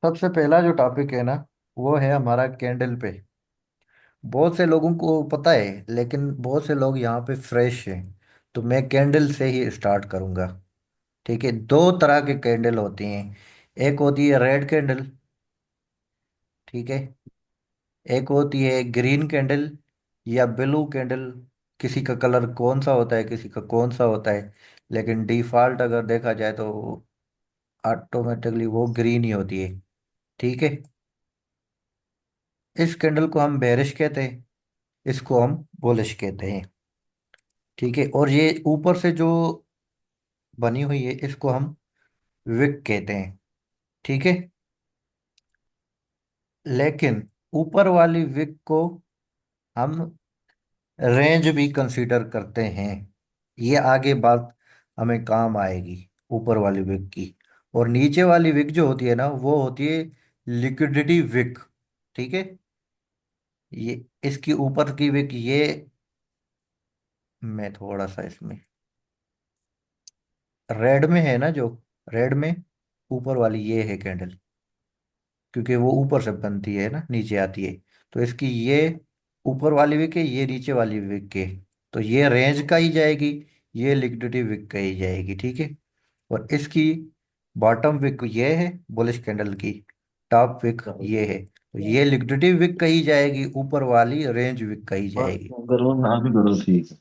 सबसे पहला जो टॉपिक है ना, वो है हमारा कैंडल पे। बहुत से लोगों को पता है, लेकिन बहुत से लोग यहाँ पे फ्रेश हैं। तो मैं कैंडल से ही स्टार्ट करूँगा। ठीक है, दो तरह के कैंडल होती हैं। एक होती है रेड कैंडल। ठीक है। एक होती है ग्रीन कैंडल या ब्लू कैंडल। किसी का कलर कौन सा होता है, किसी का कौन सा होता है, लेकिन डिफॉल्ट अगर देखा जाए तो ऑटोमेटिकली वो ग्रीन ही होती है। ठीक है। इस कैंडल को हम बेरिश कहते हैं, इसको हम बुलिश कहते हैं। ठीक है। और ये ऊपर से जो बनी हुई है, इसको हम विक कहते हैं। ठीक है। लेकिन ऊपर वाली विक को हम रेंज भी कंसीडर करते हैं। ये आगे बात हमें काम आएगी ऊपर वाली विक की। और नीचे वाली विक जो होती है ना, वो होती है लिक्विडिटी विक। ठीक है। ये इसकी ऊपर की विक ये, मैं थोड़ा सा इसमें रेड में है ना, जो रेड में ऊपर वाली ये है कैंडल, क्योंकि वो ऊपर से बनती है ना, नीचे आती है। तो इसकी ये ऊपर वाली विक है, ये नीचे वाली विक है। तो ये रेंज का ही जाएगी, ये लिक्विडिटी विक का ही जाएगी। ठीक है। और इसकी बॉटम विक ये है बुलिश कैंडल की, टॉप विक ये है, तो ये लिक्विडिटी विक का ही जाएगी, ऊपर वाली रेंज विक का ही और जाएगी। करो ना भी करो, ठीक है।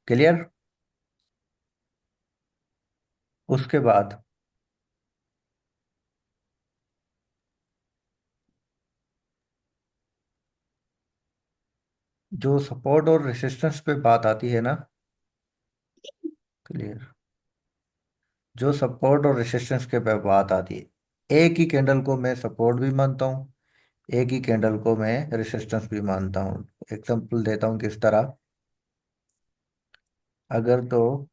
क्लियर। उसके बाद जो सपोर्ट और रेसिस्टेंस पे बात आती है ना, क्लियर, जो सपोर्ट और रेसिस्टेंस के पे बात आती है, एक ही कैंडल को मैं सपोर्ट भी मानता हूँ, एक ही कैंडल को मैं रेसिस्टेंस भी मानता हूँ। एग्जांपल देता हूँ किस तरह। अगर तो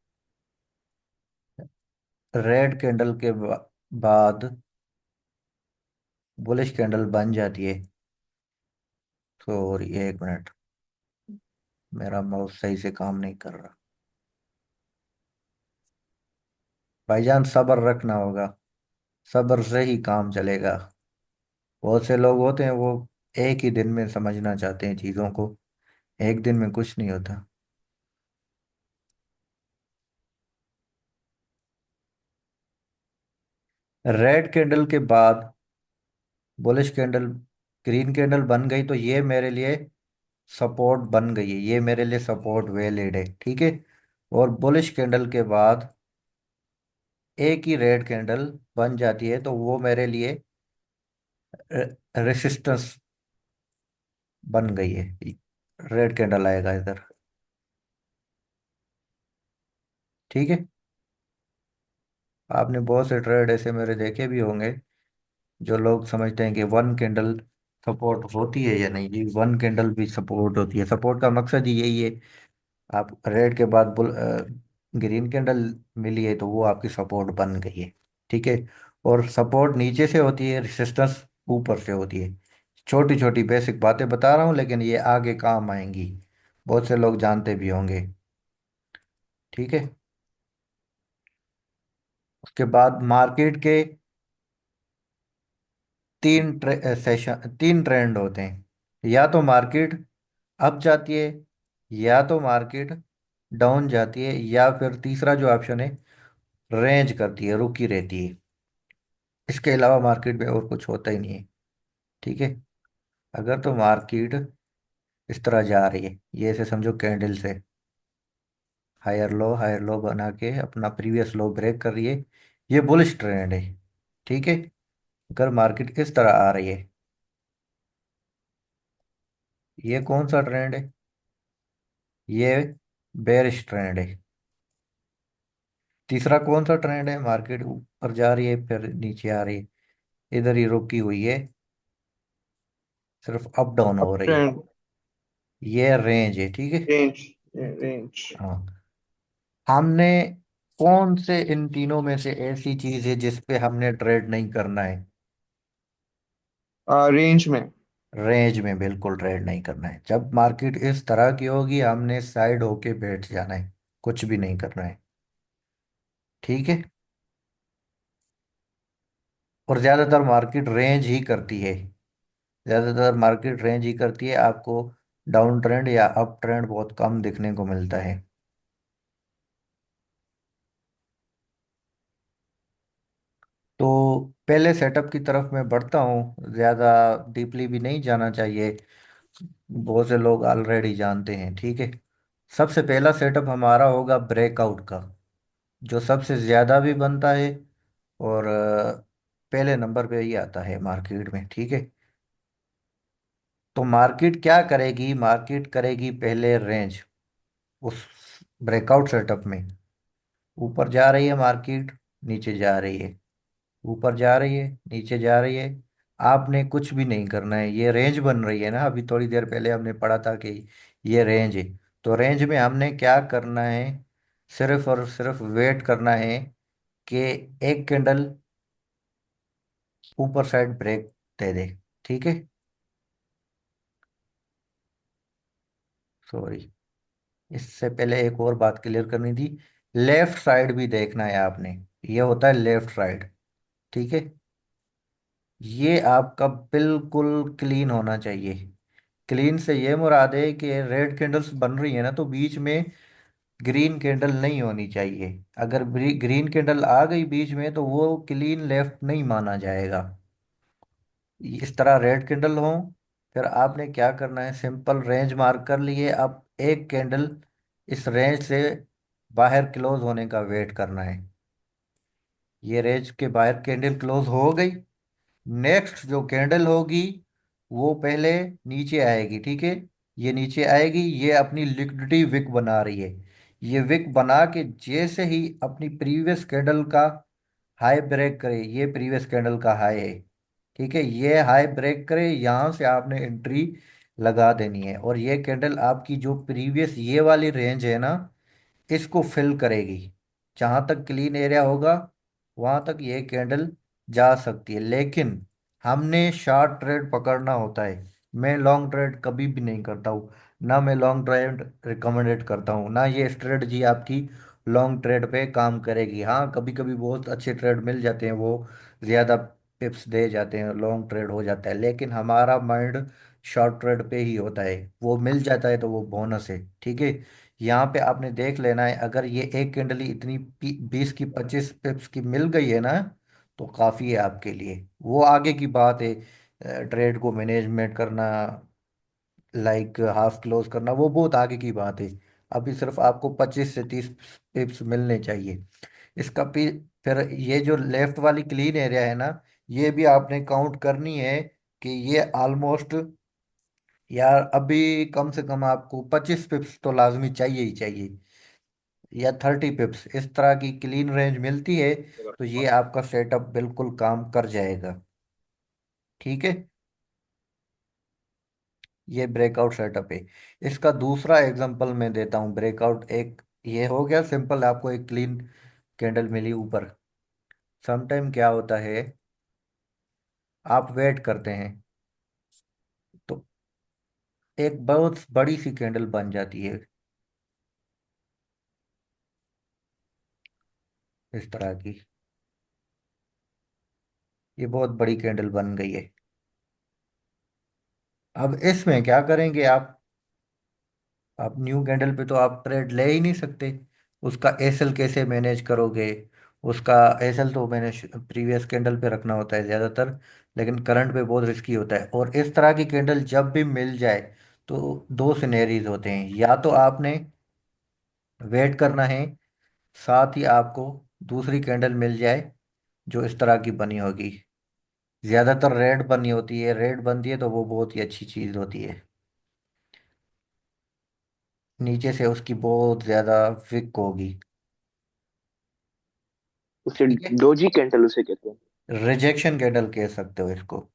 रेड कैंडल के बाद बुलिश कैंडल बन जाती है, तो ये एक मिनट, मेरा माउस सही से काम नहीं कर रहा। भाईजान सब्र रखना होगा, सब्र से ही काम चलेगा। बहुत से लोग होते हैं वो एक ही दिन में समझना चाहते हैं चीज़ों को, एक दिन में कुछ नहीं होता। रेड कैंडल के बाद बुलिश कैंडल, ग्रीन कैंडल बन गई, तो ये मेरे लिए सपोर्ट बन गई है, ये मेरे लिए सपोर्ट वैलिड है। ठीक है। और बुलिश कैंडल के बाद एक ही रेड कैंडल बन जाती है, तो वो मेरे लिए रेसिस्टेंस बन गई है। रेड कैंडल आएगा इधर। ठीक है। आपने बहुत से ट्रेड ऐसे मेरे देखे भी होंगे, जो लोग समझते हैं कि वन कैंडल सपोर्ट होती है या नहीं। जी, वन कैंडल भी सपोर्ट होती है, सपोर्ट का मकसद ही यही है। आप रेड के बाद ग्रीन कैंडल मिली है, तो वो आपकी सपोर्ट बन गई है। ठीक है। और सपोर्ट नीचे से होती है, रेसिस्टेंस ऊपर से होती है। छोटी छोटी बेसिक बातें बता रहा हूँ, लेकिन ये आगे काम आएंगी, बहुत से लोग जानते भी होंगे। ठीक है। उसके बाद मार्केट के सेशन, तीन ट्रेंड होते हैं। या तो मार्केट अप जाती है, या तो मार्केट डाउन जाती है, या फिर तीसरा जो ऑप्शन है, रेंज करती है, रुकी रहती है। इसके अलावा मार्केट में और कुछ होता ही नहीं है। ठीक है। अगर तो मार्केट इस तरह जा रही है, ये ऐसे समझो कैंडल से हायर लो बना के अपना प्रीवियस लो ब्रेक कर रही है, ये बुलिश ट्रेंड है। ठीक है। अगर मार्केट इस तरह आ रही है, ये कौन सा ट्रेंड है, ये बेरिश ट्रेंड है। तीसरा कौन सा ट्रेंड है, मार्केट ऊपर जा रही है फिर नीचे आ रही है, इधर ही रुकी हुई है, सिर्फ अप डाउन हो अप रही है, ट्रेंड। ये रेंज है। ठीक है। रेंज। रेंज। हाँ। हमने कौन से इन तीनों में से ऐसी चीज है जिस पे हमने ट्रेड नहीं करना है? रेंज में। रेंज में बिल्कुल ट्रेड नहीं करना है। जब मार्केट इस तरह की होगी, हमने साइड होके बैठ जाना है, कुछ भी नहीं करना है। ठीक है। और ज़्यादातर मार्केट रेंज ही करती है। ज़्यादातर मार्केट रेंज ही करती है, आपको डाउन ट्रेंड या अप ट्रेंड बहुत कम देखने को मिलता है। तो पहले सेटअप की तरफ मैं बढ़ता हूँ, ज़्यादा डीपली भी नहीं जाना चाहिए, बहुत से लोग ऑलरेडी जानते हैं, ठीक है। सबसे पहला सेटअप हमारा होगा ब्रेकआउट का, जो सबसे ज़्यादा भी बनता है और पहले नंबर पे ही आता है मार्केट में, ठीक है। तो मार्केट क्या करेगी, मार्केट करेगी पहले रेंज उस ब्रेकआउट सेटअप में। ऊपर जा रही है मार्केट, नीचे जा रही है, ऊपर जा रही है, नीचे जा रही है। आपने कुछ भी नहीं करना है, ये रेंज बन रही है ना, अभी थोड़ी देर पहले हमने पढ़ा था कि ये रेंज है। तो रेंज में हमने क्या करना है, सिर्फ और सिर्फ वेट करना है कि एक कैंडल ऊपर साइड ब्रेक दे दे, ठीक है। सॉरी, इससे पहले एक और बात क्लियर करनी थी। लेफ्ट साइड भी देखना है आपने, ये होता है लेफ्ट साइड, ठीक है। ये आपका बिल्कुल क्लीन होना चाहिए। क्लीन से ये मुराद है कि रेड कैंडल्स बन रही है ना, तो बीच में ग्रीन कैंडल नहीं होनी चाहिए। अगर ग्रीन कैंडल आ गई बीच में तो वो क्लीन लेफ्ट नहीं माना जाएगा। इस तरह रेड कैंडल हो, फिर आपने क्या करना है, सिंपल रेंज मार्क कर लिए। अब एक कैंडल इस रेंज से बाहर क्लोज होने का वेट करना है। ये रेंज के बाहर कैंडल क्लोज हो गई। नेक्स्ट जो कैंडल होगी वो पहले नीचे आएगी, ठीक है। ये नीचे आएगी, ये अपनी लिक्विडिटी विक बना रही है। ये विक बना के जैसे ही अपनी प्रीवियस कैंडल का हाई ब्रेक करे, ये प्रीवियस कैंडल का हाई है, ठीक है। ये हाई ब्रेक करे, यहाँ से आपने एंट्री लगा देनी है। और ये कैंडल आपकी जो प्रीवियस ये वाली रेंज है ना, इसको फिल करेगी। जहां तक क्लीन एरिया होगा वहां तक ये कैंडल जा सकती है, लेकिन हमने शॉर्ट ट्रेड पकड़ना होता है। मैं लॉन्ग ट्रेड कभी भी नहीं करता हूँ, ना मैं लॉन्ग ट्रेड रिकमेंडेड करता हूँ, ना ये स्ट्रेटजी आपकी लॉन्ग ट्रेड पे काम करेगी। हाँ, कभी कभी बहुत अच्छे ट्रेड मिल जाते हैं, वो ज़्यादा टिप्स दे जाते हैं, लॉन्ग ट्रेड हो जाता है, लेकिन हमारा माइंड शॉर्ट ट्रेड पे ही होता है। वो मिल जाता है तो वो बोनस है, ठीक है। यहाँ पे आपने देख लेना है, अगर ये एक कैंडल इतनी 20 की 25 पिप्स की मिल गई है ना, तो काफ़ी है आपके लिए। वो आगे की बात है, ट्रेड को मैनेजमेंट करना, लाइक हाफ क्लोज करना, वो बहुत आगे की बात है। अभी सिर्फ आपको 25 से 30 पिप्स मिलने चाहिए। इसका फिर ये जो लेफ्ट वाली क्लीन एरिया है ना, ये भी आपने काउंट करनी है कि ये ऑलमोस्ट, यार अभी कम से कम आपको 25 पिप्स तो लाजमी चाहिए ही चाहिए, या 30 पिप्स, इस तरह की क्लीन रेंज मिलती है तो ये आपका सेटअप बिल्कुल काम कर जाएगा, ठीक है। ये ब्रेकआउट सेटअप है। इसका दूसरा एग्जांपल मैं देता हूँ। ब्रेकआउट एक ये हो गया सिंपल, आपको एक क्लीन कैंडल मिली ऊपर। समटाइम क्या होता है, आप वेट करते हैं तो एक बहुत बड़ी सी कैंडल बन जाती है, इस तरह की। ये बहुत बड़ी कैंडल बन गई है। अब इसमें क्या करेंगे आप न्यू कैंडल पे तो आप ट्रेड ले ही नहीं सकते। उसका एसएल कैसे मैनेज करोगे। उसका एसएल तो मैंने प्रीवियस कैंडल पे रखना होता है ज़्यादातर, लेकिन करंट पे बहुत रिस्की होता है। और इस तरह की कैंडल जब भी मिल जाए तो दो सिनेरियोज होते हैं, या तो आपने वेट करना है, साथ ही आपको दूसरी कैंडल मिल जाए जो इस तरह की बनी होगी। ज़्यादातर रेड बनी होती है, रेड बनती है तो वो बहुत ही अच्छी चीज़ होती है। नीचे से उसकी बहुत ज़्यादा विक होगी, उसे ठीक है। डोजी कैंडल उसे कहते हैं। रिजेक्शन कैंडल कह सकते हो इसको।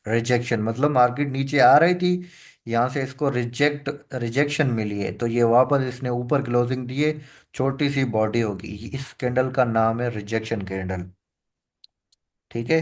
रिजेक्शन मतलब मार्केट नीचे आ रही थी, यहाँ से इसको रिजेक्शन मिली है, तो ये वापस इसने ऊपर क्लोजिंग दिए, छोटी सी बॉडी होगी, इस कैंडल का नाम है रिजेक्शन कैंडल, ठीक है।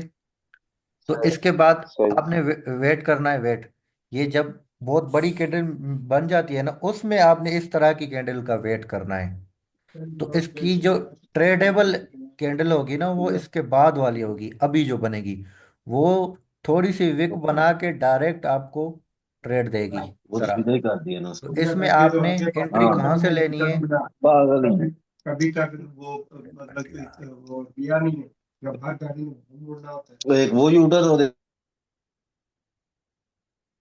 तो सही। इसके बाद सही। आपने वेट करना है, वेट। ये जब बहुत बड़ी कैंडल बन जाती है ना, उसमें आपने इस तरह की कैंडल का वेट करना है। तो इसकी जो ट्रेडेबल कैंडल होगी ना वो ठीक है। इसके बाद वाली होगी, अभी जो बनेगी वो थोड़ी सी विक ओके। बना के डायरेक्ट आपको ट्रेड देगी वो तो तरह। सीधा ही कर दिया ना तो उसको। इसमें आपने एंट्री हाँ कहाँ से लेनी है? पागल ही है। एक मिनट यार। तो एक वो यूटर और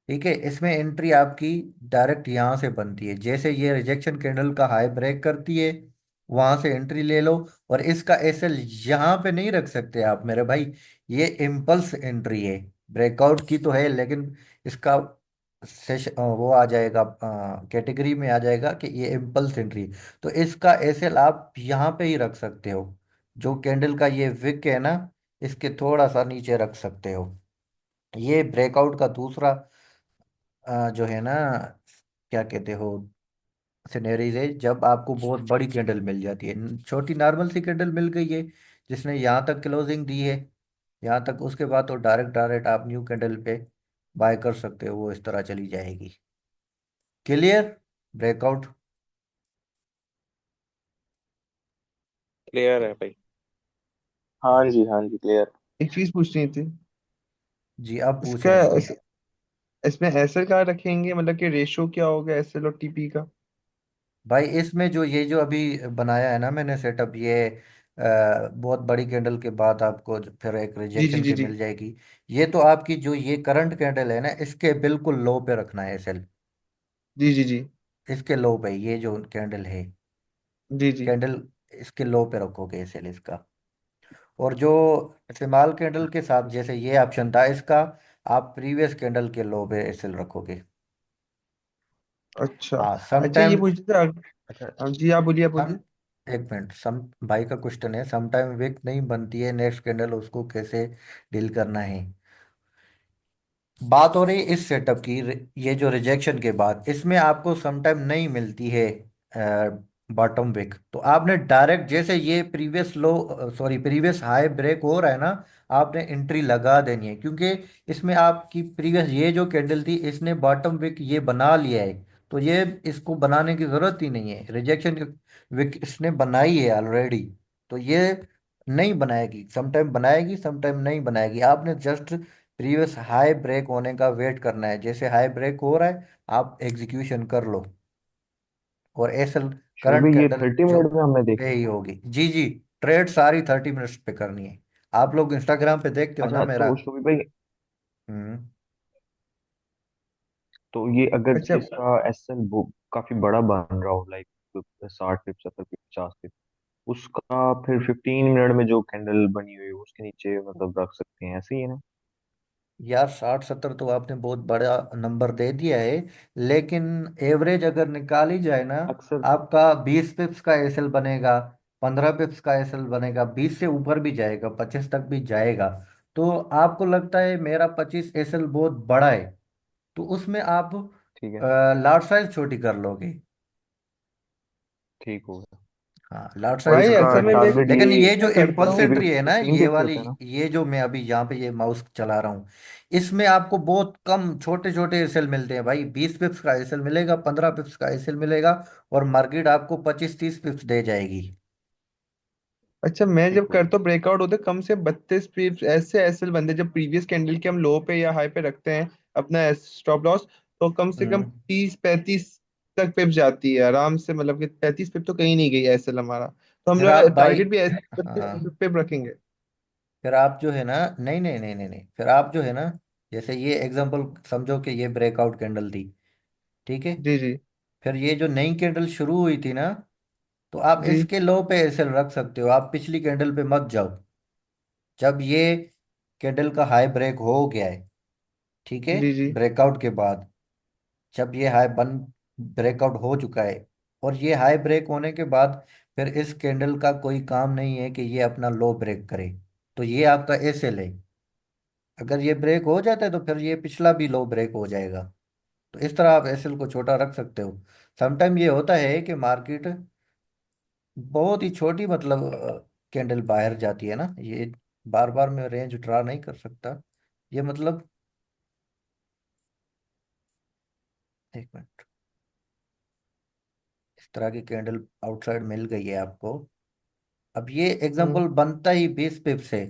ठीक है, इसमें एंट्री आपकी डायरेक्ट यहाँ से बनती है, जैसे ये रिजेक्शन कैंडल का हाई ब्रेक करती है वहां से एंट्री ले लो। और इसका एसएल यहाँ पे नहीं रख सकते आप मेरे भाई, ये इम्पल्स एंट्री है। ब्रेकआउट की तो है लेकिन इसका वो आ जाएगा, कैटेगरी में आ जाएगा कि ये इम्पल्स एंट्री। तो इसका एसएल आप यहाँ पे ही रख सकते हो, जो कैंडल का ये विक है ना, इसके थोड़ा सा नीचे रख सकते हो। ये ब्रेकआउट का दूसरा जो है ना, क्या कहते हो, सिनेरीज है जब आपको बहुत बड़ी कैंडल मिल जाती है। छोटी नॉर्मल सी कैंडल मिल गई है जिसने यहाँ तक क्लोजिंग दी है, यहाँ तक, उसके बाद तो डायरेक्ट डायरेक्ट आप न्यू कैंडल पे बाय कर सकते हो, वो इस तरह चली जाएगी। क्लियर? ब्रेकआउट। क्लियर है भाई। हाँ जी क्लियर। एक चीज पूछनी थी। जी अब पूछे इसका इसमें। इसमें एसएल क्या रखेंगे, मतलब कि रेशो क्या होगा एसएल और टीपी का? भाई इसमें जो ये जो अभी बनाया है ना मैंने सेटअप, ये बहुत बड़ी कैंडल के बाद आपको फिर एक जी जी रिजेक्शन जी की जी मिल जाएगी। ये तो आपकी जो ये करंट कैंडल है ना, इसके बिल्कुल लो पे रखना है सेल। जी जी जी इसके लो पे ये जो कैंडल है, जी जी। कैंडल इसके लो पे रखोगे सेल इसका। और जो स्मॉल कैंडल के साथ जैसे ये ऑप्शन था इसका, आप प्रीवियस कैंडल के लो पे सेल रखोगे। अच्छा। हाँ अच्छा ये समटाइम। पूछ रहे थे अच्छा हाँ, जी आप बोलिए, आप हम, बोलिए। एक मिनट, सम भाई का क्वेश्चन है, समटाइम विक नहीं बनती है नेक्स्ट कैंडल, उसको कैसे डील करना है। बात हो रही है इस सेटअप की, ये जो रिजेक्शन के बाद इसमें आपको समटाइम नहीं मिलती है बॉटम विक, तो आपने डायरेक्ट जैसे ये previous low, sorry previous high break हो रहा है ना, आपने एंट्री लगा देनी है, क्योंकि इसमें आपकी प्रीवियस ये जो कैंडल थी इसने बॉटम विक ये बना लिया है। तो ये इसको बनाने की जरूरत ही नहीं है, रिजेक्शन विक इसने बनाई है ऑलरेडी। तो ये नहीं बनाएगी, समटाइम बनाएगी समटाइम नहीं बनाएगी, आपने जस्ट प्रीवियस हाई ब्रेक होने का वेट करना है। जैसे हाई ब्रेक हो रहा है आप एग्जीक्यूशन कर लो, और एसएल शोभी करंट भाई ये कैंडल 30 मिनट जो में हमें पे देखनी ही है। होगी। जी जी, ट्रेड सारी 30 मिनट्स पे करनी है। आप लोग इंस्टाग्राम पे देखते हो ना अच्छा मेरा। तो शोभी भाई, हम्म। तो ये अगर अच्छा इसका एसएल काफी बड़ा बन रहा हो, लाइक 60 पिप्स 70 पिप्स 50 पिप्स, उसका फिर 15 मिनट में जो कैंडल बनी हुई है उसके नीचे मतलब रख सकते हैं, ऐसे ही है ना? यार 60 70 तो आपने बहुत बड़ा नंबर दे दिया है, लेकिन एवरेज अगर निकाली जाए ना, अक्सर। आपका 20 पिप्स का एसएल बनेगा, 15 पिप्स का एसएल बनेगा, 20 से ऊपर भी जाएगा, 25 तक भी जाएगा। तो आपको लगता है मेरा 25 एसएल बहुत बड़ा है, तो उसमें आप ठीक है। लार्ज साइज छोटी कर लोगे। ठीक हो गया। हाँ लार्ज और साइज भाई छोटी इसका असल कर में लो। टारगेट लेकिन ये ये जो मैं करता इम्पल्स 50 हूँ। एंट्री पिप्स है ना, 15 ये पिप्स वाली, होता है ना? ये जो मैं अभी यहाँ पे ये माउस चला रहा हूँ, इसमें आपको बहुत कम छोटे छोटे एसएल मिलते हैं भाई। 20 पिप्स का एसएल मिलेगा, 15 पिप्स का एसएल मिलेगा, और मार्केट आपको 25 30 पिप्स दे जाएगी। अच्छा मैं ठीक जब हो गया। करता हूँ ब्रेकआउट होते कम से 32 पिप्स ऐसे एसएल बनते हैं, जब प्रीवियस कैंडल के हम लो पे या हाई पे रखते हैं अपना स्टॉप लॉस, तो कम से कम हम्म। 30 35 तक पिप्स जाती है आराम से, मतलब कि 35 पिप तो कहीं नहीं गई एसएल हमारा। तो हम फिर आप लोग भाई, टारगेट भी ऐसे हाँ, पिप रखेंगे। फिर आप जो है ना, नहीं नहीं नहीं नहीं नहीं, फिर आप जो है ना, जैसे ये एग्जांपल समझो कि ये ब्रेकआउट कैंडल थी, ठीक है। जी जी फिर ये जो नई कैंडल शुरू हुई थी ना, तो आप जी इसके लो पे एसएल रख सकते हो, आप पिछली कैंडल पे मत जाओ। जब ये कैंडल का हाई ब्रेक हो गया है, ठीक है, जी जी। ब्रेकआउट के बाद, जब ये हाई बन ब्रेकआउट हो चुका है, और ये हाई ब्रेक होने के बाद फिर इस कैंडल का कोई काम नहीं है कि ये अपना लो ब्रेक करे, तो ये आपका एसएल है। अगर ये ब्रेक हो जाता है तो फिर ये पिछला भी लो ब्रेक हो जाएगा। तो इस तरह आप एसएल को छोटा रख सकते हो। समटाइम ये होता है कि मार्केट बहुत ही छोटी, मतलब कैंडल बाहर जाती है ना, ये बार बार मैं रेंज ड्रा नहीं कर सकता, ये मतलब, एक मिनट, इस तरह की कैंडल आउटसाइड मिल गई है आपको, अब ये हम्म। एग्जांपल बनता ही 20 पिप से।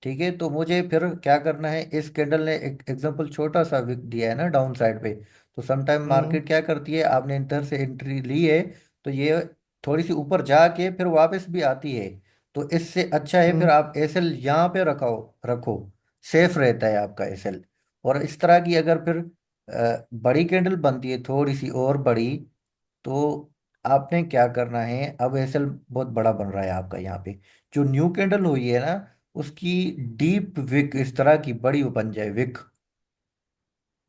ठीक है, तो मुझे फिर क्या करना है, इस कैंडल ने एक एग्जांपल छोटा सा विक दिया है ना डाउन साइड पे। तो समटाइम हम्म। मार्केट क्या करती है, आपने इधर से एंट्री ली है, तो ये थोड़ी सी ऊपर जाके फिर वापस भी आती है। तो इससे अच्छा है फिर हम्म। आप एसएल यहाँ पे रखो। रखो, सेफ रहता है आपका एसएल। और इस तरह की अगर फिर बड़ी कैंडल बनती है थोड़ी सी और बड़ी, तो आपने क्या करना है, अब एसएल बहुत बड़ा बन रहा है आपका यहाँ पे। जो न्यू कैंडल हुई है ना, उसकी डीप विक इस तरह की बड़ी बन जाए विक,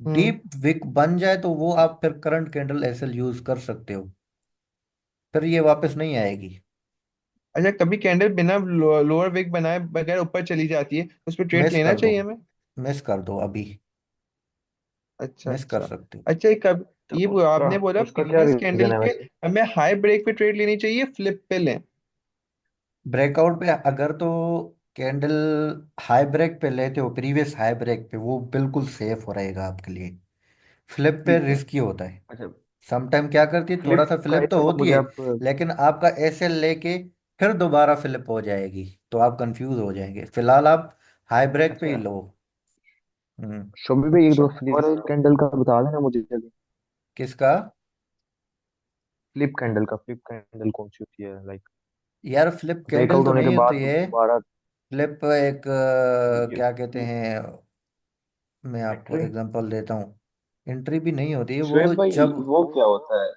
हम्म। डीप विक बन जाए, तो वो आप फिर करंट कैंडल एसएल यूज कर सकते हो, फिर ये वापस नहीं आएगी। अच्छा, कभी कैंडल बिना लोअर विक बनाए बगैर ऊपर चली जाती है, उस पर ट्रेड मिस लेना कर दो, चाहिए हमें? मिस कर दो अभी, अच्छा मिस कर अच्छा। सकते हो। अच्छा, तो उसका आपने बोला उसका क्या प्रीवियस कैंडल रीजन है के वैसे? हमें हाई ब्रेक पे ट्रेड लेनी चाहिए, फ्लिप पे लें? ब्रेकआउट पे अगर तो कैंडल हाई ब्रेक पे लेते हो, प्रीवियस हाई ब्रेक पे, वो बिल्कुल सेफ हो रहेगा आपके लिए। फ्लिप पे ठीक है। रिस्की होता है। अच्छा, समटाइम क्या करती है, थोड़ा फ्लिप सा का फ्लिप एक तो दफा होती मुझे है, आप। लेकिन आपका एसएल लेके फिर दोबारा फ्लिप हो जाएगी, तो आप कंफ्यूज हो जाएंगे। फिलहाल आप हाई ब्रेक पे ही अच्छा, लो। हम्म। शोभी भाई एक अच्छा। दो फ्लिप कैंडल का बता देना मुझे जल्दी। किसका? फ्लिप कैंडल कौन सी होती है लाइक? यार फ्लिप कैंडल ब्रेकआउट तो होने के नहीं होती बाद है। दोबारा? फ्लिप एक ये क्या कहते हैं, मैं आपको विक्ट्री? एग्जांपल देता हूँ। एंट्री भी नहीं होती है वो, शोएब भाई, जब वो क्या होता है?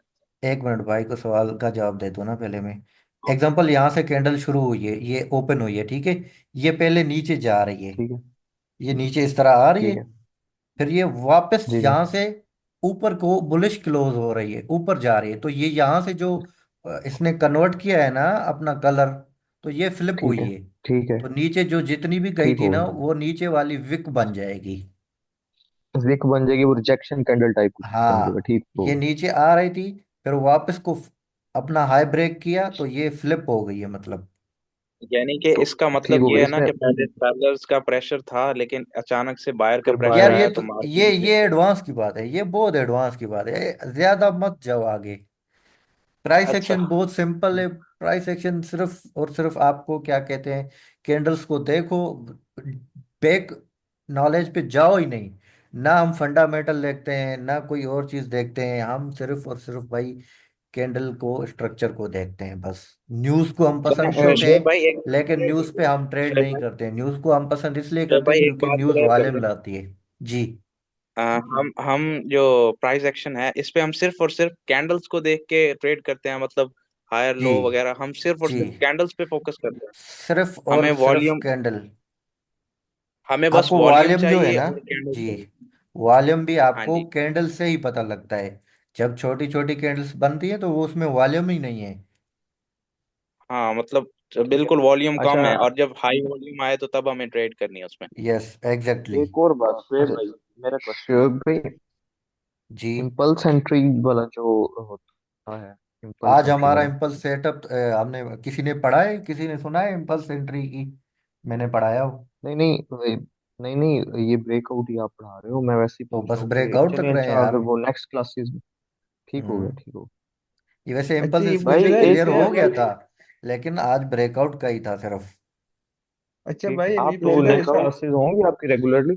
एक मिनट भाई को सवाल का जवाब दे दो ना पहले मैं। एग्जांपल, यहाँ से कैंडल शुरू हुई है, ये ओपन हुई है, ठीक है। ये पहले नीचे जा रही है, ठीक है। ये नीचे इस तरह आ रही है। ठीक है। फिर ये वापस जी जी। यहाँ से ऊपर को बुलिश क्लोज हो रही है, ऊपर जा रही है। तो ये यहाँ से जो इसने कन्वर्ट किया है ना अपना कलर, तो ये फ्लिप ठीक हुई है। है। ठीक है। तो नीचे जो जितनी भी गई ठीक थी हो ना, गया। वो नीचे वाली विक बन जाएगी। विक बन जाएगी, वो रिजेक्शन कैंडल टाइप कुछ समझेगा, हाँ, ठीक हो ये गया। नीचे आ रही थी, फिर वापस को अपना हाई ब्रेक किया, तो ये फ्लिप हो गई है मतलब। यानी कि तो इसका ठीक मतलब हो ये गया है ना इसमें। कि पहले सेलर्स का प्रेशर था, लेकिन अचानक से बायर का फिर प्रेशर यार बायर। ये आया तो तो मार्केट ये गिर गई। एडवांस की बात है, ये बहुत एडवांस की बात है, ज्यादा मत जाओ आगे। प्राइस अच्छा। एक्शन बहुत सिंपल है। प्राइस एक्शन सिर्फ और सिर्फ आपको क्या कहते हैं, कैंडल्स को देखो, बेक नॉलेज पे जाओ ही नहीं। ना हम फंडामेंटल देखते हैं, ना कोई और चीज देखते हैं, हम सिर्फ और सिर्फ भाई कैंडल को, स्ट्रक्चर को देखते हैं बस। न्यूज को हम पसंद करते शोएब हैं, भाई एक लेकिन न्यूज पे हम ट्रेड शोएब नहीं भाई करते हैं। न्यूज को हम पसंद इसलिए शोएब करते भाई हैं एक क्योंकि बात न्यूज क्लियर कर वॉल्यूम दें। लाती है। जी। हम जो प्राइस एक्शन है इस पे हम सिर्फ और सिर्फ कैंडल्स को देख के ट्रेड करते हैं, मतलब हायर जी। लो वगैरह हम सिर्फ और जी, सिर्फ कैंडल्स पे फोकस करते हैं। सिर्फ हमें और सिर्फ वॉल्यूम कैंडल। हमें बस आपको वॉल्यूम वॉल्यूम जो है चाहिए ना, और कैंडल जी, चाहिए। वॉल्यूम भी हाँ आपको जी। कैंडल से ही पता लगता है। जब छोटी छोटी कैंडल्स बनती है तो वो उसमें वॉल्यूम ही नहीं है। हाँ मतलब ठीक है। बिल्कुल वॉल्यूम अच्छा, कम है, और जब हाई वॉल्यूम आए तो तब हमें ट्रेड करनी है उसमें। Yes, exactly. एक और बात शोएब अच्छा, भाई, मेरा क्वेश्चन भाई, जी। इम्पल्स एंट्री वाला जो होता है, इम्पल्स आज एंट्री हमारा वाला। इम्पल्स सेटअप हमने, किसी ने पढ़ा है, किसी ने सुना है इम्पल्स एंट्री की? मैंने पढ़ाया हो। नहीं नहीं नहीं नहीं, ये ब्रेकआउट ही आप पढ़ा रहे हो, मैं वैसे ही तो पूछ बस रहा हूँ कि ब्रेकआउट तक चलिए रहे हैं अच्छा, यार। अगर वो नेक्स्ट क्लासेस में। ठीक हो गया, हम्म। ठीक हो ये वैसे अच्छा इम्पल्स ये इसमें पूछ भी भाई। रहा है क्लियर एक इसमें हो गया अगर, था, लेकिन आज ब्रेकआउट का ही था सिर्फ। अच्छा ठीक है, भाई अभी आप पूछ तो रहा है नेक्स्ट इसका, क्लासेस होंगी आपकी रेगुलरली?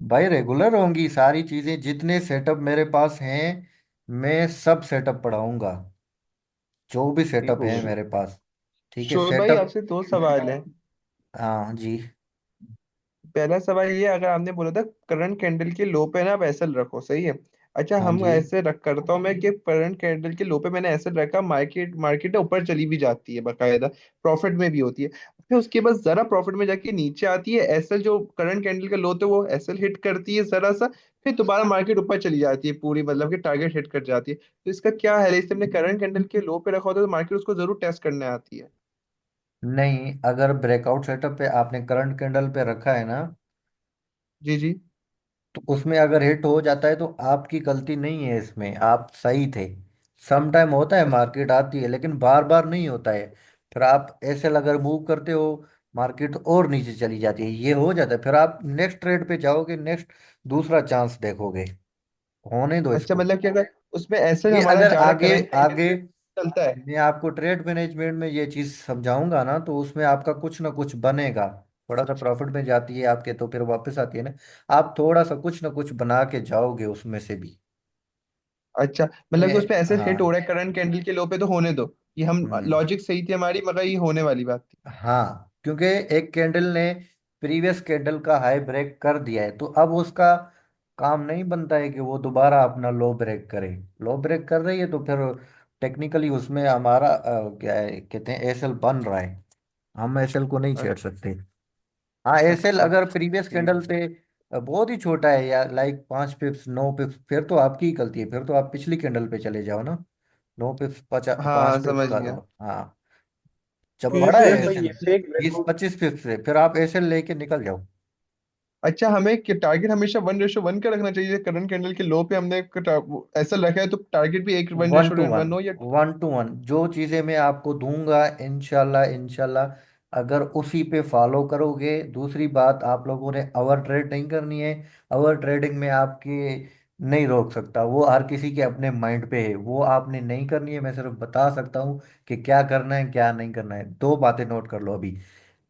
भाई रेगुलर होंगी सारी चीजें, जितने सेटअप मेरे पास हैं मैं सब सेटअप पढ़ाऊंगा, जो भी ठीक सेटअप हो है गया। मेरे पास। ठीक है, शोएब भाई सेटअप। आपसे दो सवाल है। हाँ जी। पहला सवाल ये, अगर आपने बोला था करंट कैंडल के लो पे ना आप एसएल रखो, सही है? अच्छा, हाँ हम जी। ऐसे रख करता हूँ मैं कि करंट कैंडल के लो पे मैंने एसएल रखा, मार्केट मार्केट ऊपर चली भी जाती है बकायदा, प्रॉफिट में भी होती है। फिर उसके बाद जरा प्रॉफिट में जाके नीचे आती है, एसएल जो करंट कैंडल का लो, तो वो एसएल हिट करती है जरा सा, फिर दोबारा मार्केट ऊपर चली जाती है पूरी, मतलब कि टारगेट हिट कर जाती है। तो इसका क्या है, इससे हमने करंट कैंडल के लो पे रखा होता है तो मार्केट उसको जरूर टेस्ट करने आती है। नहीं, अगर ब्रेकआउट सेटअप पे आपने करंट कैंडल पे रखा है ना, जी जी। तो उसमें अगर हिट हो जाता है तो आपकी गलती नहीं है, इसमें आप सही थे। सम टाइम होता है, अच्छा मार्केट आती है, लेकिन बार बार नहीं होता है। फिर आप ऐसे अगर मूव करते हो, मार्केट और नीचे चली जाती है, ये हो जाता है, फिर आप नेक्स्ट ट्रेड पे जाओगे, नेक्स्ट दूसरा चांस देखोगे। होने दो अच्छा, इसको। मतलब कि अगर उसमें एसएल ये हमारा अगर जा रहा है आगे करंट कैंडल आगे के, चलता है। मैं आपको ट्रेड मैनेजमेंट में ये चीज समझाऊंगा ना, तो उसमें आपका कुछ ना कुछ बनेगा। थोड़ा सा प्रॉफिट में जाती है आपके, तो फिर वापस आती है ना। आप थोड़ा सा कुछ ना कुछ बना के जाओगे उसमें से भी। अच्छा, मतलब कि ये उसमें ऐसे हिट हो हाँ। रहा है करंट कैंडल के लो पे, तो होने दो। ये हम हम्म। लॉजिक सही थी हमारी, मगर ये होने वाली बात थी। हाँ, क्योंकि एक कैंडल ने प्रीवियस कैंडल का हाई ब्रेक कर दिया है, तो अब उसका काम नहीं बनता है कि वो दोबारा अपना लो ब्रेक करे। लो ब्रेक कर रही है तो फिर टेक्निकली उसमें हमारा क्या है कहते हैं, एसएल बन रहा है। हम एसएल को नहीं छेड़ सकते। हाँ, एसएल अच्छा अगर प्रीवियस कैंडल ठीक। पे बहुत ही छोटा है, या लाइक 5 पिप्स 9 पिप्स, फिर तो आपकी ही गलती है, फिर तो आप पिछली कैंडल पे चले जाओ ना। 9 पिप्स, पाँच हाँ पिप्स समझ का लो। गया। हाँ, जब फिर बड़ा है फिर तो एसएल ये फेक 20-25 पिप्स से, फिर आप एसएल लेके निकल जाओ। अच्छा, हमें टारगेट हमेशा 1:1 का रखना चाहिए। करंट कैंडल के लो पे हमने ऐसा रखा है, तो टारगेट भी एक one one ratio two one, one हो या। 1-1 जो चीजें मैं आपको दूंगा, इंशाल्लाह इंशाल्लाह अगर उसी पे फॉलो करोगे। दूसरी बात, आप लोगों ने ओवर ट्रेड नहीं करनी है। ओवर ट्रेडिंग में आपके नहीं रोक सकता, वो हर किसी के अपने माइंड पे है, वो आपने नहीं करनी है। मैं सिर्फ बता सकता हूँ कि क्या करना है क्या नहीं करना है। दो बातें नोट कर लो अभी।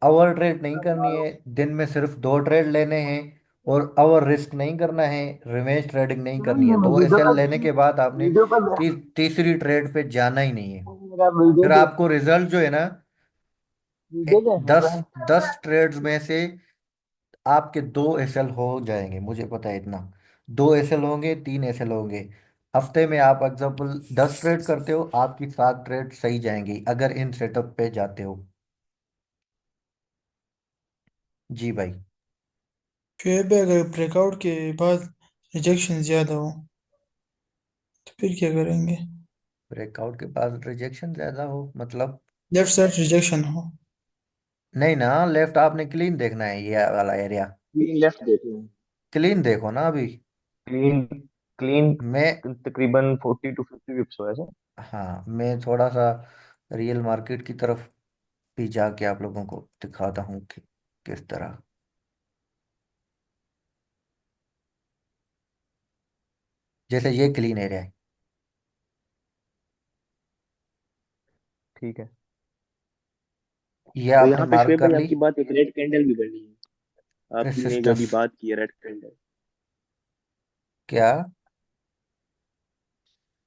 ओवर ट्रेड नहीं करनी है, दिन में सिर्फ 2 ट्रेड लेने हैं। और ओवर रिस्क नहीं करना है, रिवेंज ट्रेडिंग नहीं करनी है। दो एसएल लेने के बाद आपने तीसरी ट्रेड पे जाना ही नहीं है। फिर आपको रिजल्ट जो है ना, 10 10 ट्रेड्स में से आपके 2 एसएल हो जाएंगे, मुझे पता है इतना। 2 एसएल होंगे, 3 एसएल होंगे। हफ्ते में आप एग्जाम्पल 10 ट्रेड करते हो, आपकी 7 ट्रेड सही जाएंगी अगर इन सेटअप पे जाते हो। जी भाई। फिर भी अगर ब्रेकआउट के बाद रिजेक्शन ज़्यादा हो तो फिर क्या करेंगे? ब्रेकआउट के बाद रिजेक्शन ज्यादा हो मतलब? लेफ्ट साइड रिजेक्शन हो। नहीं ना, लेफ्ट आपने क्लीन देखना है ये वाला एरिया। क्लीन लेफ्ट देखे हैं। क्लीन देखो ना अभी। क्लीन क्लीन मैं तकरीबन 40 to 50 पिप्स हो ऐसे। हाँ, मैं थोड़ा सा रियल मार्केट की तरफ भी जाके आप लोगों को दिखाता हूँ कि किस तरह। जैसे ये क्लीन एरिया है, ठीक है। ये तो आपने यहाँ पे मार्क शुएब कर भाई ली। आपकी बात, एक रेड कैंडल भी बनी है, आपने जो अभी रेसिस्टेंस बात की है रेड कैंडल। क्या?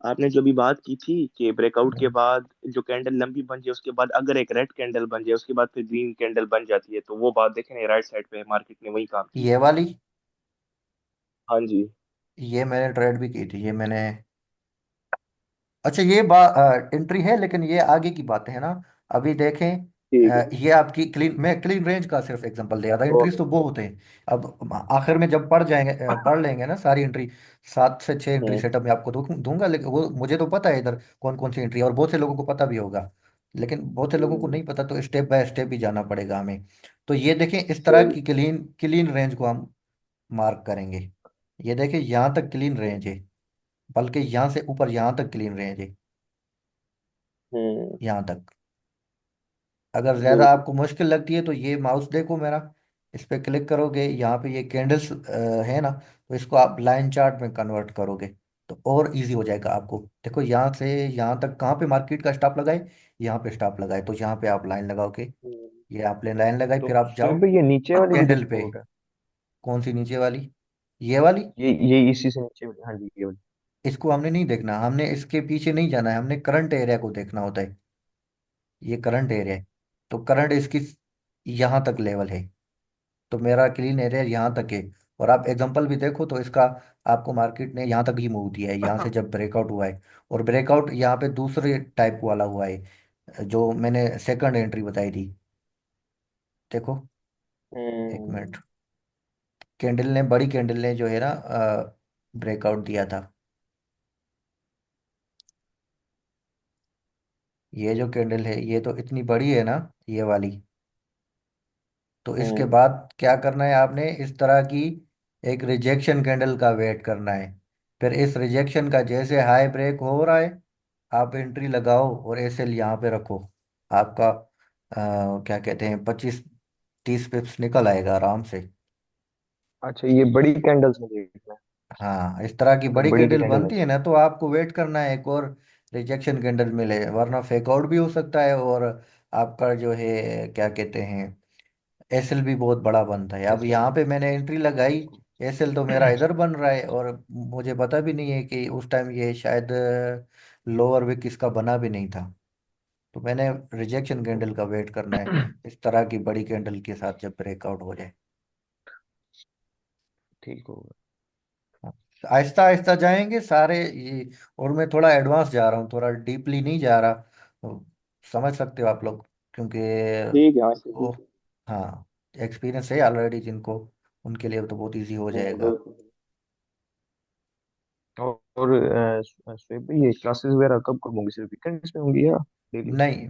आपने जो अभी बात की थी कि ब्रेकआउट के बाद जो कैंडल लंबी बन जाए, उसके बाद अगर एक रेड कैंडल बन जाए, उसके बाद फिर ग्रीन कैंडल बन जाती है, तो वो बात देखें राइट साइड पे मार्केट ने वही काम किया। ये वाली, हाँ जी। ये मैंने ट्रेड भी की थी, ये मैंने। अच्छा, ये बात एंट्री है, लेकिन ये आगे की बातें हैं ना। अभी देखें। ठीक है। ये आपकी क्लीन, मैं क्लीन रेंज का सिर्फ एग्जांपल दे रहा था, एंट्रीज तो ओके। बहुत हैं। अब आखिर में जब पढ़ जाएंगे, पढ़ लेंगे ना सारी एंट्री, 7 से 6 एंट्री हम्म। सेटअप में आपको दूंगा। लेकिन वो मुझे तो पता है इधर कौन कौन सी एंट्री है, और बहुत से लोगों को पता भी होगा। लेकिन बहुत से लोगों को हम्म। नहीं पता, तो स्टेप बाय स्टेप भी जाना पड़ेगा हमें। तो ये देखें, इस तरह चल। की क्लीन क्लीन रेंज को हम मार्क करेंगे। ये देखें, यहाँ तक क्लीन रेंज है, बल्कि यहाँ से ऊपर यहाँ तक क्लीन रेंज है, हम्म। यहाँ तक। अगर ज़्यादा बिल्कुल। आपको मुश्किल लगती है तो ये माउस देखो मेरा, इस पे क्लिक करोगे, यहाँ पे ये कैंडल्स है ना, तो इसको आप लाइन चार्ट में कन्वर्ट करोगे तो और इजी हो जाएगा आपको। देखो, यहाँ से यहाँ तक कहाँ पे मार्केट का स्टॉप लगाए, यहाँ पे स्टॉप लगाए, तो यहाँ पे आप लाइन लगाओगे। हम्म। ये आपने लाइन लगाई, तो फिर आप जाओ शोएब भाई ये नीचे वाली भी कैंडल पे। डिस्काउंट है? कौन सी नीचे वाली? ये वाली? ये इसी से नीचे वाली, हाँ जी ये वाली। इसको हमने नहीं देखना, हमने इसके पीछे नहीं जाना है, हमने करंट एरिया को देखना होता है। ये करंट एरिया है, तो करंट इसकी यहाँ तक लेवल है, तो मेरा क्लीन एरिया यहाँ तक है। और आप एग्जांपल भी देखो तो इसका, आपको मार्केट ने यहाँ तक ही मूव दिया है, यहाँ से जब ब्रेकआउट हुआ है। और ब्रेकआउट यहाँ पे दूसरे टाइप वाला हुआ है, जो मैंने सेकंड एंट्री बताई थी। देखो, एक हम्म। मिनट। कैंडल ने, बड़ी कैंडल ने जो है ना ब्रेकआउट दिया था। ये जो कैंडल है, ये तो इतनी बड़ी है ना, ये वाली। तो इसके हम्म। बाद क्या करना है आपने, इस तरह की एक रिजेक्शन कैंडल का वेट करना है। फिर इस रिजेक्शन का जैसे हाई ब्रेक हो रहा है, आप एंट्री लगाओ और एसएल यहाँ पे रखो। आपका क्या कहते हैं, 25-30 पिप्स निकल आएगा आराम से। अच्छा ये बड़ी कैंडल्स में देखना है। हाँ, इस तरह की मतलब बड़ी बड़ी कैंडल कैंडल में बनती है चाहिए। ना, तो आपको वेट करना है एक और रिजेक्शन कैंडल मिले, वरना फेक आउट भी हो सकता है। और आपका जो है क्या कहते हैं, एसएल भी बहुत बड़ा बनता है। अब ऐसे। यहाँ पे मैंने एंट्री लगाई, एसएल तो मेरा इधर बन रहा है, और मुझे पता भी नहीं है कि उस टाइम ये शायद लोअर विक इसका बना भी नहीं था। तो मैंने रिजेक्शन कैंडल का वेट करना है, इस तरह की बड़ी कैंडल के साथ जब ब्रेकआउट हो जाए। ठीक होगा। आहिस्ता आहिस्ता जाएंगे सारे ये। और मैं थोड़ा एडवांस जा रहा हूँ, थोड़ा डीपली नहीं जा रहा। तो समझ सकते हो आप लोग, क्योंकि ठीक है, हाँ वो, ठीक है। हाँ, एक्सपीरियंस है ऑलरेडी जिनको, उनके लिए तो बहुत इजी हो जाएगा। बिल्कुल। और शोएब भाई, ये क्लासेस वगैरह कब कब होंगी? सिर्फ वीकेंड्स में होंगी या डेली? नहीं,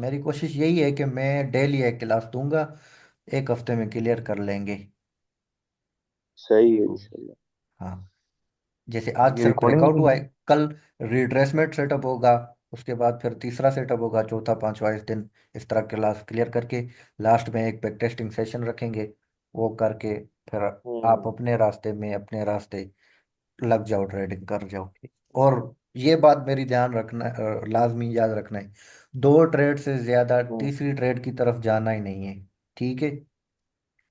मेरी कोशिश यही है कि मैं डेली एक क्लास दूंगा, एक हफ्ते में क्लियर कर लेंगे। सही ठीक है जी, होगा। सही है। हाँ, जैसे आज ये सर ब्रेकआउट हुआ रिकॉर्डिंग। है, कल रिट्रेसमेंट सेटअप होगा, उसके बाद फिर तीसरा सेटअप होगा, चौथा पांचवा, इस दिन इस तरह क्लास क्लियर करके लास्ट में एक बैक टेस्टिंग सेशन रखेंगे। वो करके फिर आप हम्म। अपने रास्ते में अपने रास्ते लग जाओ, ट्रेडिंग कर जाओ। और ये बात मेरी ध्यान रखना, लाजमी याद रखना है, दो ट्रेड से ज्यादा हम्म। तीसरी ट्रेड की तरफ जाना ही नहीं है। ठीक है।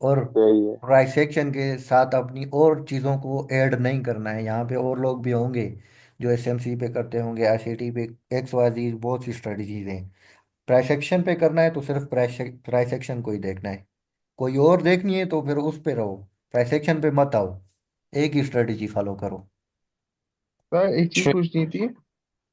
और सही है। प्राइस एक्शन के साथ अपनी और चीज़ों को ऐड नहीं करना है। यहाँ पे और लोग भी होंगे जो एसएमसी पे करते होंगे, आईसीटी पे, एक्स वाई जी, बहुत सी स्ट्रेटजीज हैं। प्राइस एक्शन पे करना है तो सिर्फ प्राइस एक्शन को ही देखना है। कोई और देखनी है तो फिर उस पे रहो, प्राइस एक्शन पे मत आओ, एक ही स्ट्रेटजी फॉलो करो। सर एक चीज पूछनी थी।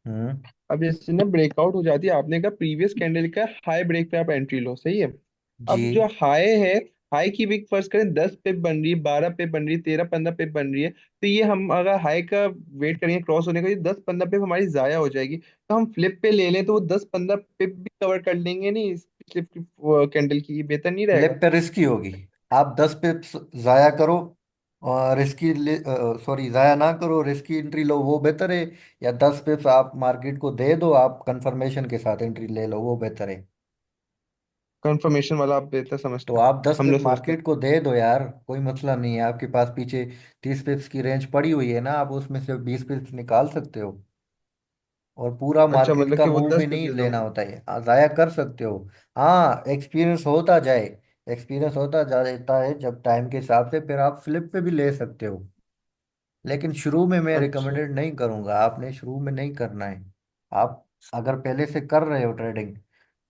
हम्म। अब जैसे ना ब्रेकआउट हो जाती है, आपने कहा प्रीवियस कैंडल का हाई ब्रेक पे आप एंट्री लो, सही है। जी। अब जो हाई है, हाई की भी फर्ज करें 10 पिप बन रही है, 12 पिप बन रही है, 13 15 पिप बन रही है, तो ये हम अगर हाई का वेट करेंगे क्रॉस होने का, ये 10 15 पिप हमारी जाया हो जाएगी। तो हम फ्लिप पे ले लें तो वो 10 15 पिप भी कवर कर लेंगे नहीं इस फ्लिप की कैंडल की, ये बेहतर नहीं फ्लिप रहेगा? पे रिस्की होगी। आप 10 पिप्स जाया करो, और रिस्की, सॉरी, जाया ना करो, रिस्की एंट्री लो, वो बेहतर है। या 10 पिप्स आप मार्केट को दे दो, आप कंफर्मेशन के साथ एंट्री ले लो, वो बेहतर है। कंफर्मेशन वाला आप बेहतर तो समझते हैं, आप दस हम पिप लोग समझते हैं। मार्केट को दे दो यार, कोई मसला नहीं है। आपके पास पीछे 30 पिप्स की रेंज पड़ी हुई है ना, आप उसमें से 20 पिप्स निकाल सकते हो। और पूरा अच्छा, मार्केट मतलब का कि वो मूव भी 10 पिप नहीं दे दो। लेना होता है, जाया कर सकते हो। हाँ, एक्सपीरियंस होता जाए, एक्सपीरियंस होता जाता है जब टाइम के हिसाब से, फिर आप फ्लिप पे भी ले सकते हो। लेकिन शुरू में मैं अच्छा, रिकमेंडेड नहीं करूंगा, आपने शुरू में नहीं करना है। आप अगर पहले से कर रहे हो ट्रेडिंग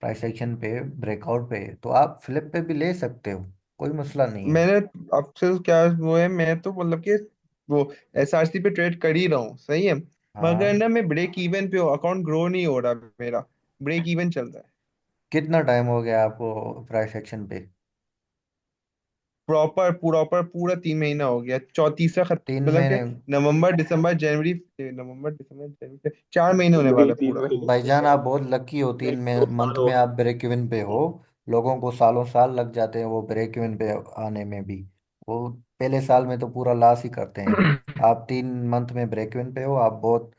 प्राइस एक्शन पे, ब्रेकआउट पे, तो आप फ्लिप पे भी ले सकते हो, कोई मसला नहीं है। मैंने आपसे क्या वो है, मैं तो मतलब कि वो एसआरसी पे ट्रेड कर ही रहा हूँ, सही है। मगर हाँ। ना मैं ब्रेक इवन पे हूँ, अकाउंट ग्रो नहीं हो रहा मेरा, ब्रेक इवन चल रहा है। कितना टाइम हो गया आपको प्राइस एक्शन पे? प्रॉपर पूरा 3 महीना हो गया, तीसरा तीन मतलब कि महीने नवंबर दिसंबर जनवरी 4 महीने होने वही वाला तीन पूरा। महीने हो भाईजान, गया। आप बहुत लकी हो, एक 3 मंथ साल हो में आप ब्रेक इवन पे हो। लोगों को सालों साल लग जाते हैं वो ब्रेक इवन पे आने में भी। वो पहले साल में तो पूरा लॉस ही करते हैं। गया। आप 3 मंथ में ब्रेक इवन पे हो, आप बहुत